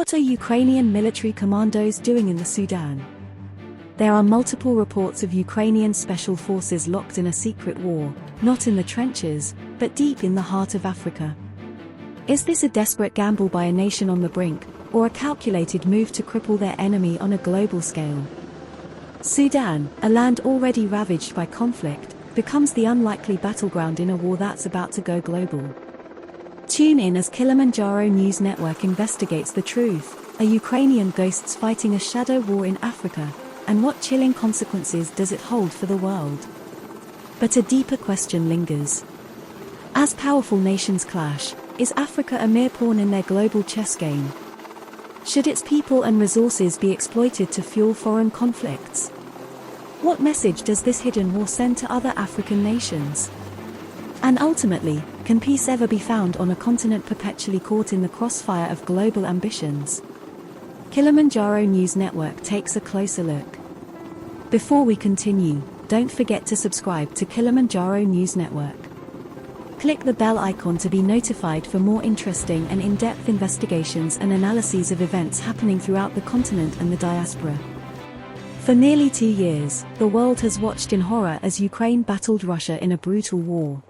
What are Ukrainian military commandos doing in the Sudan? There are multiple reports of Ukrainian special forces locked in a secret war, not in the trenches, but deep in the heart of Africa. Is this a desperate gamble by a nation on the brink, or a calculated move to cripple their enemy on a global scale? Sudan, a land already ravaged by conflict, becomes the unlikely battleground in a war that's about to go global. Tune in as Kilimanjaro News Network investigates the truth. Are Ukrainian ghosts fighting a shadow war in Africa? And what chilling consequences does it hold for the world? But a deeper question lingers. As powerful nations clash, is Africa a mere pawn in their global chess game? Should its people and resources be exploited to fuel foreign conflicts? What message does this hidden war send to other African nations? And ultimately, can peace ever be found on a continent perpetually caught in the crossfire of global ambitions? Kilimanjaro News Network takes a closer look. Before we continue, don't forget to subscribe to Kilimanjaro News Network. Click the bell icon to be notified for more interesting and in-depth investigations and analyses of events happening throughout the continent and the diaspora. For nearly 2 years, the world has watched in horror as Ukraine battled Russia in a brutal war.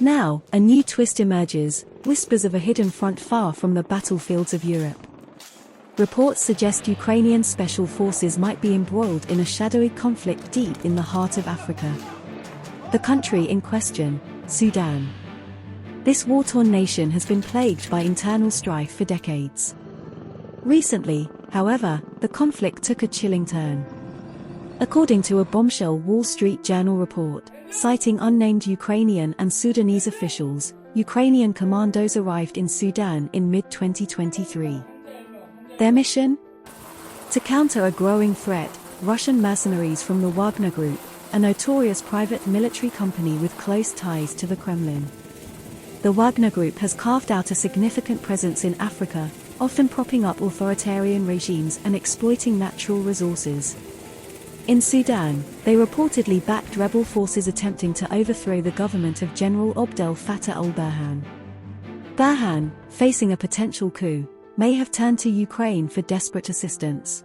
Now, a new twist emerges, whispers of a hidden front far from the battlefields of Europe. Reports suggest Ukrainian special forces might be embroiled in a shadowy conflict deep in the heart of Africa. The country in question, Sudan. This war-torn nation has been plagued by internal strife for decades. Recently, however, the conflict took a chilling turn. According to a bombshell Wall Street Journal report, citing unnamed Ukrainian and Sudanese officials, Ukrainian commandos arrived in Sudan in mid-2023. Their mission? To counter a growing threat, Russian mercenaries from the Wagner Group, a notorious private military company with close ties to the Kremlin. The Wagner Group has carved out a significant presence in Africa, often propping up authoritarian regimes and exploiting natural resources. In Sudan, they reportedly backed rebel forces attempting to overthrow the government of General Abdel Fattah al-Burhan. Burhan, facing a potential coup, may have turned to Ukraine for desperate assistance.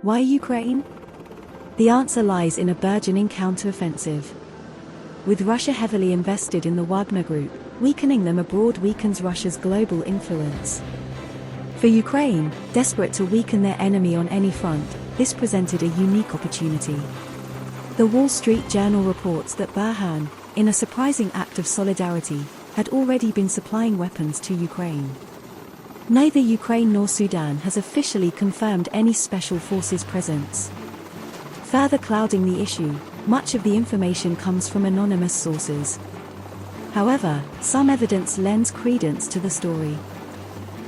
Why Ukraine? The answer lies in a burgeoning counteroffensive. With Russia heavily invested in the Wagner Group, weakening them abroad weakens Russia's global influence. For Ukraine, desperate to weaken their enemy on any front, this presented a unique opportunity. The Wall Street Journal reports that Burhan, in a surprising act of solidarity, had already been supplying weapons to Ukraine. Neither Ukraine nor Sudan has officially confirmed any special forces presence. Further clouding the issue, much of the information comes from anonymous sources. However, some evidence lends credence to the story.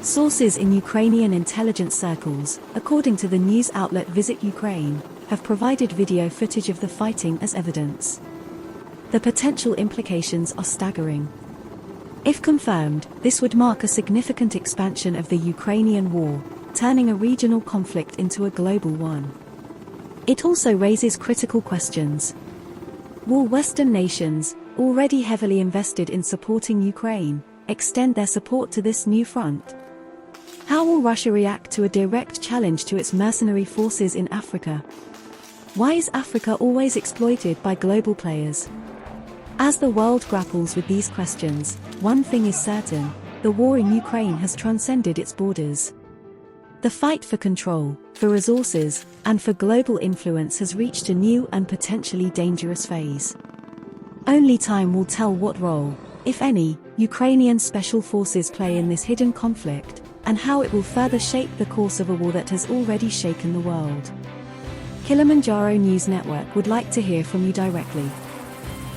Sources in Ukrainian intelligence circles, according to the news outlet Visit Ukraine, have provided video footage of the fighting as evidence. The potential implications are staggering. If confirmed, this would mark a significant expansion of the Ukrainian war, turning a regional conflict into a global one. It also raises critical questions. Will Western nations, already heavily invested in supporting Ukraine, extend their support to this new front? How will Russia react to a direct challenge to its mercenary forces in Africa? Why is Africa always exploited by global players? As the world grapples with these questions, one thing is certain: the war in Ukraine has transcended its borders. The fight for control, for resources, and for global influence has reached a new and potentially dangerous phase. Only time will tell what role, if any, Ukrainian special forces play in this hidden conflict, and how it will further shape the course of a war that has already shaken the world. Kilimanjaro News Network would like to hear from you directly.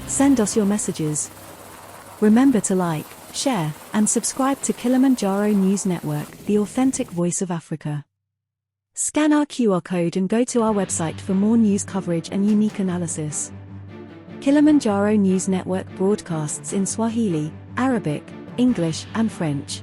Send us your messages. Remember to like, share, and subscribe to Kilimanjaro News Network, the authentic voice of Africa. Scan our QR code and go to our website for more news coverage and unique analysis. Kilimanjaro News Network broadcasts in Swahili, Arabic, English, and French.